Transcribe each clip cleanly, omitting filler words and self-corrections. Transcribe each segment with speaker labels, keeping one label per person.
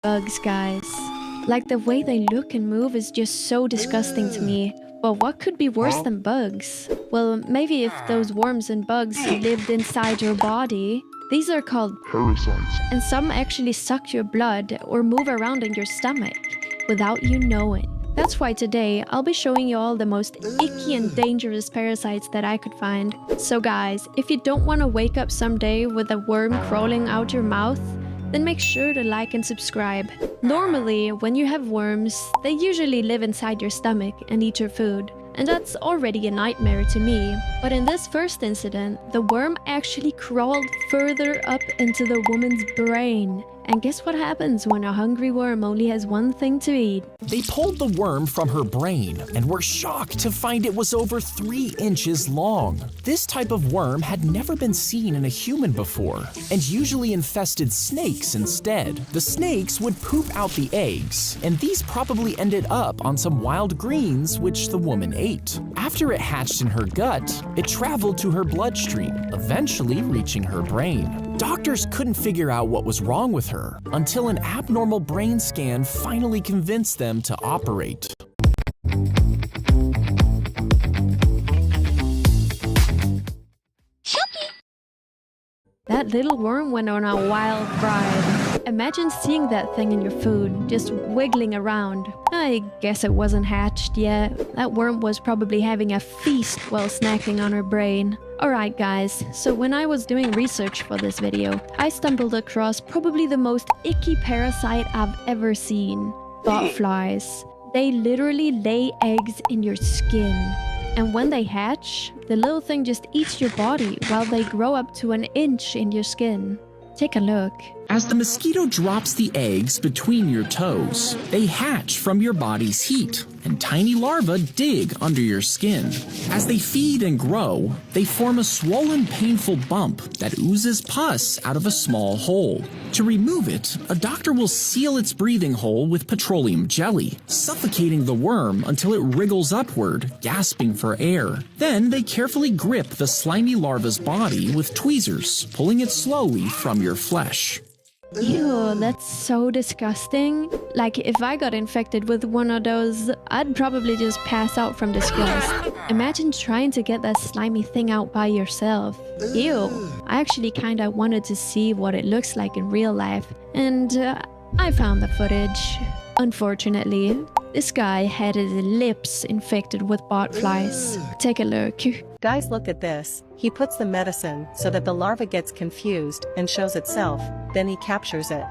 Speaker 1: bugs, guys. Like, the way they look and move is just so disgusting to me. But what could be worse than bugs? Well, maybe if those worms and bugs lived inside your body. These are called parasites, and some actually suck your blood or move around in your stomach without you knowing. That's why today I'll be showing you all the most icky and dangerous parasites that I could find. So guys, if you don't want to wake up someday with a worm crawling out your mouth, then make sure to like and subscribe. Normally, when you have worms, they usually live inside your stomach and eat your food. And that's already a nightmare to me. But in this first incident, the worm actually crawled further up into the woman's brain. And guess what happens when a hungry worm only has one thing to eat?
Speaker 2: They pulled the worm from her brain and were shocked to find it was over 3 inches long. This type of worm had never been seen in a human before and usually infested snakes instead. The snakes would poop out the eggs, and these probably ended up on some wild greens which the woman ate. After it hatched in her gut, it traveled to her bloodstream, eventually reaching her brain. Doctors couldn't figure out what was wrong with her until an abnormal brain scan finally convinced them to operate.
Speaker 1: That little worm went on a wild ride. Imagine seeing that thing in your food, just wiggling around. I guess it wasn't hatched yet. That worm was probably having a feast while snacking on her brain. Alright guys, so when I was doing research for this video, I stumbled across probably the most icky parasite I've ever seen. Botflies. They literally lay eggs in your skin. And when they hatch, the little thing just eats your body while they grow up to 1 inch in your skin. Take a look.
Speaker 2: As the mosquito drops the eggs between your toes, they hatch from your body's heat, and tiny larvae dig under your skin. As they feed and grow, they form a swollen, painful bump that oozes pus out of a small hole. To remove it, a doctor will seal its breathing hole with petroleum jelly, suffocating the worm until it wriggles upward, gasping for air. Then they carefully grip the slimy larva's body with tweezers, pulling it slowly from your flesh.
Speaker 1: Ew, that's so disgusting. Like, if I got infected with one of those, I'd probably just pass out from disgust. Imagine trying to get that slimy thing out by yourself. Ew. I actually kinda wanted to see what it looks like in real life, and I found the footage. Unfortunately, this guy had his lips infected with botflies. Take a look.
Speaker 3: Guys, look at this. He puts the medicine so that the larva gets confused and shows itself, then he captures it.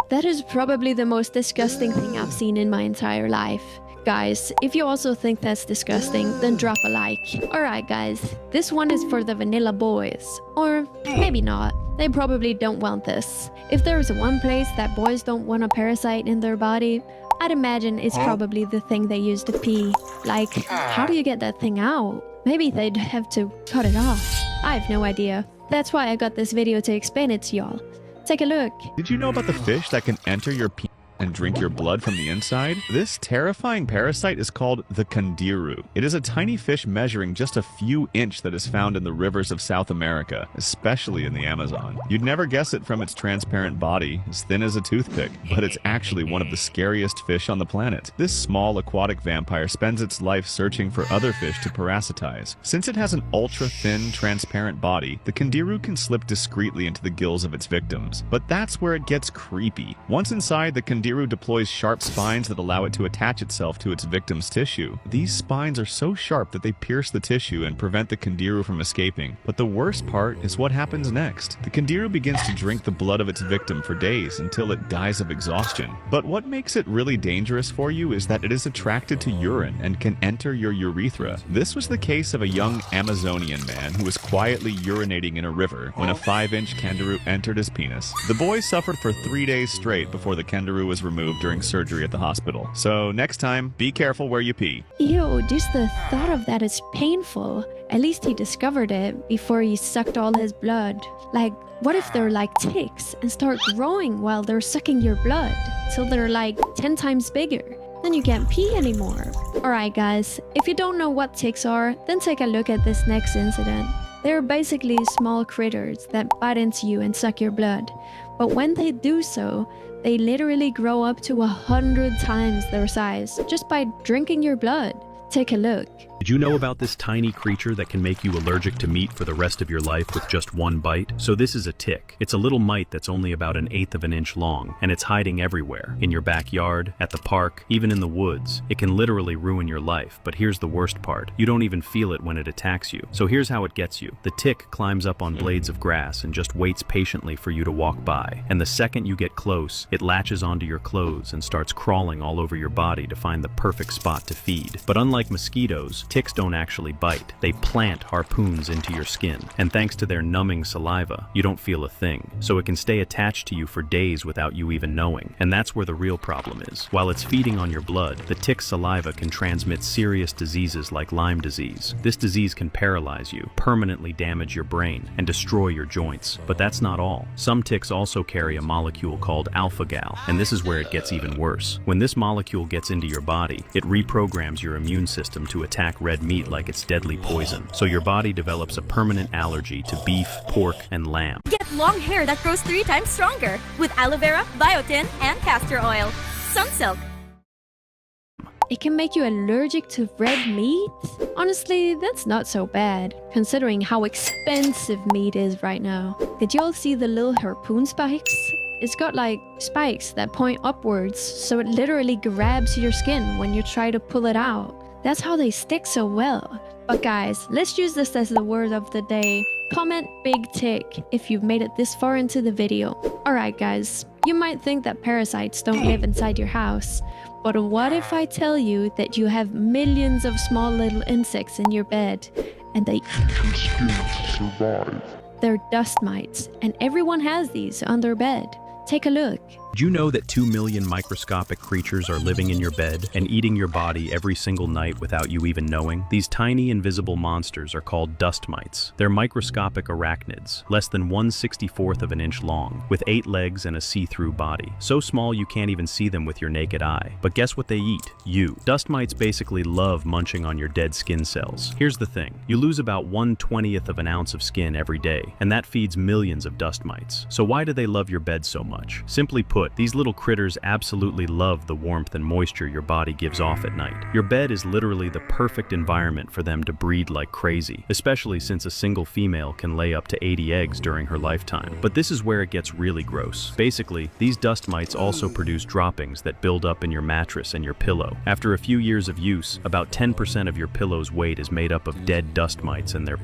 Speaker 1: That is probably the most disgusting thing I've seen in my entire life. Guys, if you also think that's disgusting, then drop a like. Alright guys, this one is for the vanilla boys. Or maybe not. They probably don't want this. If there's one place that boys don't want a parasite in their body, I'd imagine it's probably the thing they use to pee. Like, how do you get that thing out? Maybe they'd have to cut it off. I have no idea. That's why I got this video to explain it to y'all. Take a look.
Speaker 4: Did you know about the fish that can enter your pee and drink your blood from the inside? This terrifying parasite is called the candiru. It is a tiny fish measuring just a few inches that is found in the rivers of South America, especially in the Amazon. You'd never guess it from its transparent body, as thin as a toothpick, but it's actually one of the scariest fish on the planet. This small aquatic vampire spends its life searching for other fish to parasitize. Since it has an ultra-thin, transparent body, the candiru can slip discreetly into the gills of its victims. But that's where it gets creepy. Once inside, the candiru deploys sharp spines that allow it to attach itself to its victim's tissue. These spines are so sharp that they pierce the tissue and prevent the candiru from escaping. But the worst part is what happens next. The candiru begins to drink the blood of its victim for days until it dies of exhaustion. But what makes it really dangerous for you is that it is attracted to urine and can enter your urethra. This was the case of a young Amazonian man who was quietly urinating in a river when a 5-inch kangaroo entered his penis. The boy suffered for 3 days straight before the kangaroo was glands removed during surgery at the hospital. So next time, be careful where you pee.
Speaker 1: Ew, just the thought of that is painful. At least he discovered it before he sucked all his blood. Like, what if they're like ticks and start growing while they're sucking your blood? Till they're like 10 times bigger. Then you can't pee anymore. Alright guys, if you don't know what ticks are, then take a look at this next incident. They're basically small critters that bite into you and suck your blood. But when they do so, they literally grow up to 100 times their size just by drinking your blood. Take a look.
Speaker 5: Did you know about this tiny creature that can make you allergic to meat for the rest of your life with just one bite? So this is a tick. It's a little mite that's only about 1/8 of an inch long, and it's hiding everywhere. In your backyard, at the park, even in the woods. It can literally ruin your life, but here's the worst part. You don't even feel it when it attacks you. So here's how it gets you. The tick climbs up on blades of grass and just waits patiently for you to walk by. And the second you get close, it latches onto your clothes and starts crawling all over your body to find the perfect spot to feed. But unlike mosquitoes, ticks don't actually bite. They plant harpoons into your skin, and thanks to their numbing saliva, you don't feel a thing. So it can stay attached to you for days without you even knowing. And that's where the real problem is. While it's feeding on your blood, the tick's saliva can transmit serious diseases like Lyme disease. This disease can paralyze you, permanently damage your brain, and destroy your joints. But that's not all. Some ticks also carry a molecule called alpha-gal, and this is where it gets even worse. When this molecule gets into your body, it reprograms your immune system to attack red meat like it's deadly poison. So your body develops a permanent allergy to beef, pork, and lamb.
Speaker 6: Get long hair that grows 3 times stronger with aloe vera, biotin, and castor oil. Sunsilk.
Speaker 1: It can make you allergic to red meat? Honestly, that's not so bad, considering how expensive meat is right now. Did y'all see the little harpoon spikes? It's got like spikes that point upwards, so it literally grabs your skin when you try to pull it out. That's how they stick so well. But guys, let's use this as the word of the day. Comment big tick if you've made it this far into the video. Alright guys, you might think that parasites don't live inside your house. But what if I tell you that you have millions of small little insects in your bed and they They're dust mites, and everyone has these on their bed. Take a look.
Speaker 5: Did you know that 2 million microscopic creatures are living in your bed and eating your body every single night without you even knowing? These tiny invisible monsters are called dust mites. They're microscopic arachnids, less than 1/64 of an inch long, with 8 legs and a see-through body. So small you can't even see them with your naked eye. But guess what they eat? You. Dust mites basically love munching on your dead skin cells. Here's the thing. You lose about 1/20th of an ounce of skin every day, and that feeds millions of dust mites. So why do they love your bed so much? Simply put, these little critters absolutely love the warmth and moisture your body gives off at night. Your bed is literally the perfect environment for them to breed like crazy, especially since a single female can lay up to 80 eggs during her lifetime. But this is where it gets really gross. Basically, these dust mites also produce droppings that build up in your mattress and your pillow. After a few years of use, about 10% of your pillow's weight is made up of dead dust mites and their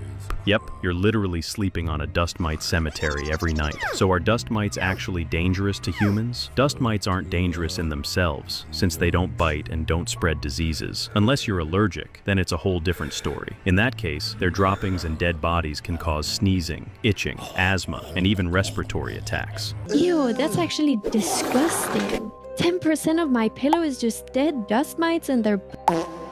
Speaker 5: Yep, you're literally sleeping on a dust mite cemetery every night. So are dust mites actually dangerous to humans? Dust mites aren't dangerous in themselves, since they don't bite and don't spread diseases. Unless you're allergic, then it's a whole different story. In that case, their droppings and dead bodies can cause sneezing, itching, asthma, and even respiratory attacks.
Speaker 1: Ew, that's actually disgusting. 10% of my pillow is just dead dust mites and they're...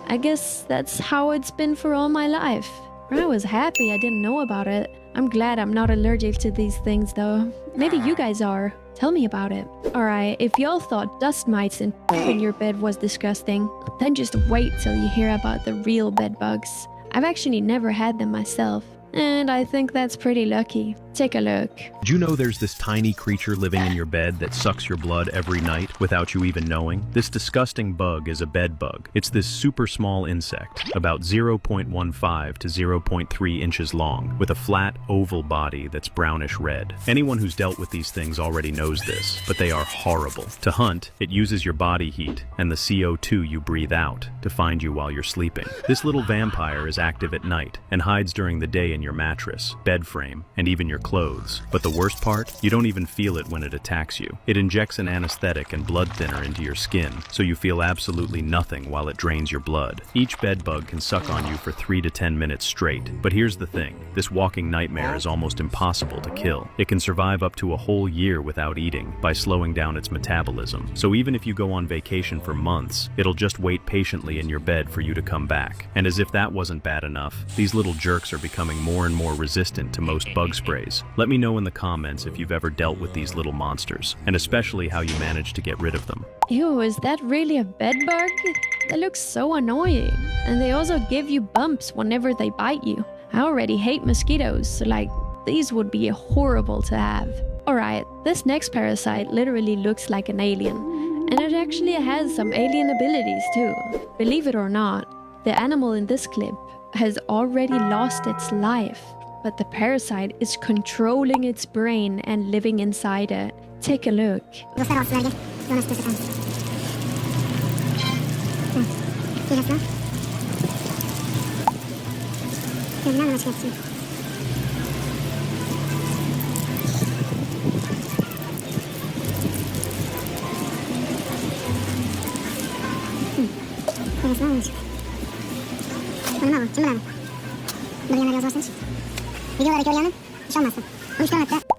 Speaker 1: I guess that's how it's been for all my life. I was happy I didn't know about it. I'm glad I'm not allergic to these things though. Maybe you guys are. Tell me about it. Alright, if y'all thought dust mites and in your bed was disgusting, then just wait till you hear about the real bed bugs. I've actually never had them myself, and I think that's pretty lucky. Take a look.
Speaker 5: Did you know there's this tiny creature living in your bed that sucks your blood every night without you even knowing? This disgusting bug is a bed bug. It's this super small insect, about 0.15 to 0.3 inches long, with a flat, oval body that's brownish red. Anyone who's dealt with these things already knows this, but they are horrible. To hunt, it uses your body heat and the CO2 you breathe out to find you while you're sleeping. This little vampire is active at night and hides during the day in your mattress, bed frame, and even your clothes. But the worst part? You don't even feel it when it attacks you. It injects an anesthetic and blood thinner into your skin, so you feel absolutely nothing while it drains your blood. Each bed bug can suck on you for 3 to 10 minutes straight. But here's the thing, this walking nightmare is almost impossible to kill. It can survive up to a whole year without eating by slowing down its metabolism. So even if you go on vacation for months, it'll just wait patiently in your bed for you to come back. And as if that wasn't bad enough, these little jerks are becoming more and more resistant to most bug sprays. Let me know in the comments if you've ever dealt with these little monsters, and especially how you managed to get rid of them.
Speaker 1: Ew, is that really a bed bug? They look so annoying. And they also give you bumps whenever they bite you. I already hate mosquitoes, so like, these would be horrible to have. Alright, this next parasite literally looks like an alien. And it actually has some alien abilities too. Believe it or not, the animal in this clip has already lost its life. But the parasite is controlling its brain and living inside it. Take a look.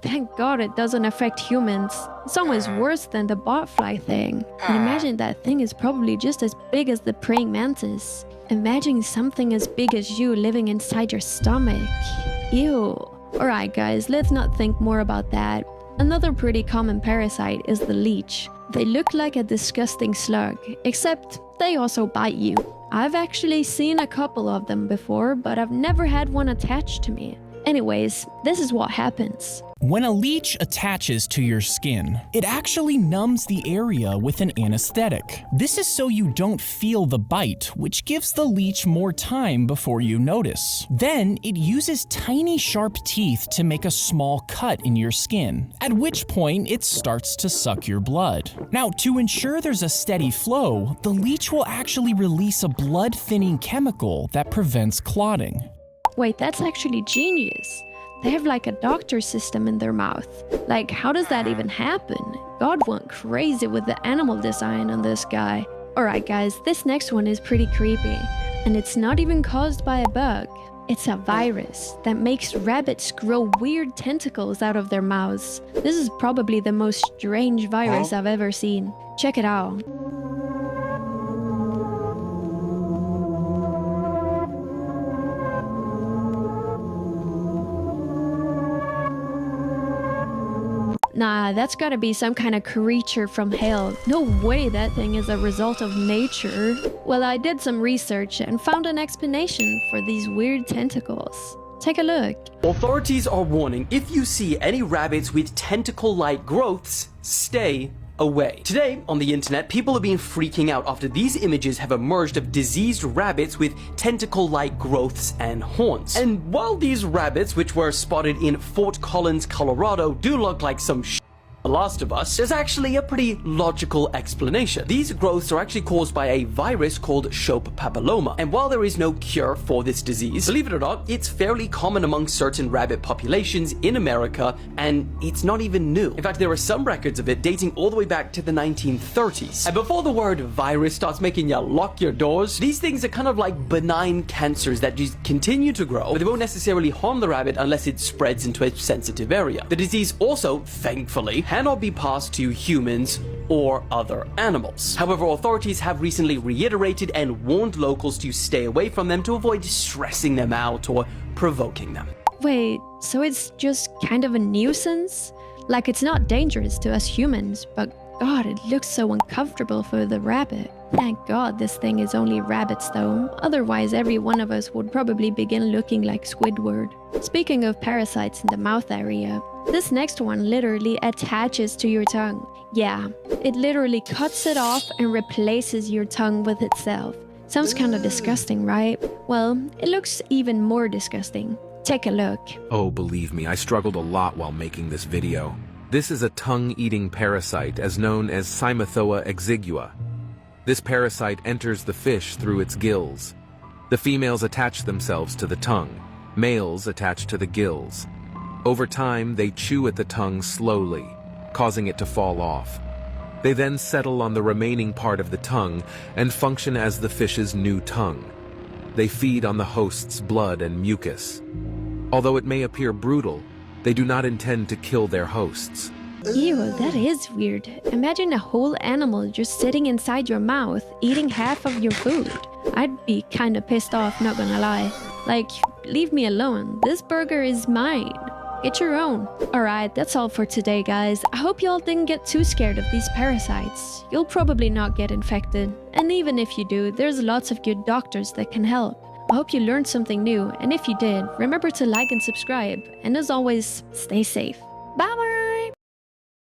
Speaker 1: Thank God it doesn't affect humans. It's almost worse than the botfly thing. And imagine that thing is probably just as big as the praying mantis. Imagine something as big as you living inside your stomach. Ew. Alright guys, let's not think more about that. Another pretty common parasite is the leech. They look like a disgusting slug, except they also bite you. I've actually seen a couple of them before, but I've never had one attached to me. Anyways, this is what happens.
Speaker 2: When a leech attaches to your skin, it actually numbs the area with an anesthetic. This is so you don't feel the bite, which gives the leech more time before you notice. Then, it uses tiny sharp teeth to make a small cut in your skin, at which point it starts to suck your blood. Now, to ensure there's a steady flow, the leech will actually release a blood-thinning chemical that prevents clotting.
Speaker 1: Wait, that's actually genius. They have like a doctor system in their mouth. Like, how does that even happen? God went crazy with the animal design on this guy. Alright guys, this next one is pretty creepy. And it's not even caused by a bug. It's a virus that makes rabbits grow weird tentacles out of their mouths. This is probably the most strange virus I've ever seen. Check it out. Nah, that's gotta be some kind of creature from hell. No way that thing is a result of nature. Well, I did some research and found an explanation for these weird tentacles. Take a look.
Speaker 7: Authorities are warning if you see any rabbits with tentacle-like growths, stay away. Today, on the internet, people have been freaking out after these images have emerged of diseased rabbits with tentacle-like growths and horns. And while these rabbits, which were spotted in Fort Collins, Colorado, do look like some The Last of Us, there's actually a pretty logical explanation. These growths are actually caused by a virus called Shope papilloma, and while there is no cure for this disease, believe it or not, it's fairly common among certain rabbit populations in America, and it's not even new. In fact, there are some records of it dating all the way back to the 1930s. And before the word virus starts making you lock your doors, these things are kind of like benign cancers that just continue to grow, but they won't necessarily harm the rabbit unless it spreads into a sensitive area. The disease also, thankfully, cannot be passed to humans or other animals. However, authorities have recently reiterated and warned locals to stay away from them to avoid stressing them out or provoking them.
Speaker 1: Wait, so it's just kind of a nuisance? Like, it's not dangerous to us humans, but God, it looks so uncomfortable for the rabbit. Thank God this thing is only rabbits though, otherwise every one of us would probably begin looking like Squidward. Speaking of parasites in the mouth area, this next one literally attaches to your tongue. Yeah, it literally cuts it off and replaces your tongue with itself. Sounds kind of disgusting, right? Well, it looks even more disgusting. Take a look.
Speaker 8: Oh, believe me, I struggled a lot while making this video. This is a tongue-eating parasite as known as Cymathoa exigua. This parasite enters the fish through its gills. The females attach themselves to the tongue. Males attach to the gills. Over time, they chew at the tongue slowly, causing it to fall off. They then settle on the remaining part of the tongue and function as the fish's new tongue. They feed on the host's blood and mucus. Although it may appear brutal, they do not intend to kill their hosts.
Speaker 1: Ew, that is weird. Imagine a whole animal just sitting inside your mouth, eating half of your food. I'd be kinda pissed off, not gonna lie. Like, leave me alone. This burger is mine. Get your own. Alright, that's all for today, guys. I hope y'all didn't get too scared of these parasites. You'll probably not get infected. And even if you do, there's lots of good doctors that can help. I hope you learned something new, and if you did, remember to like and subscribe. And as always, stay safe. Bye!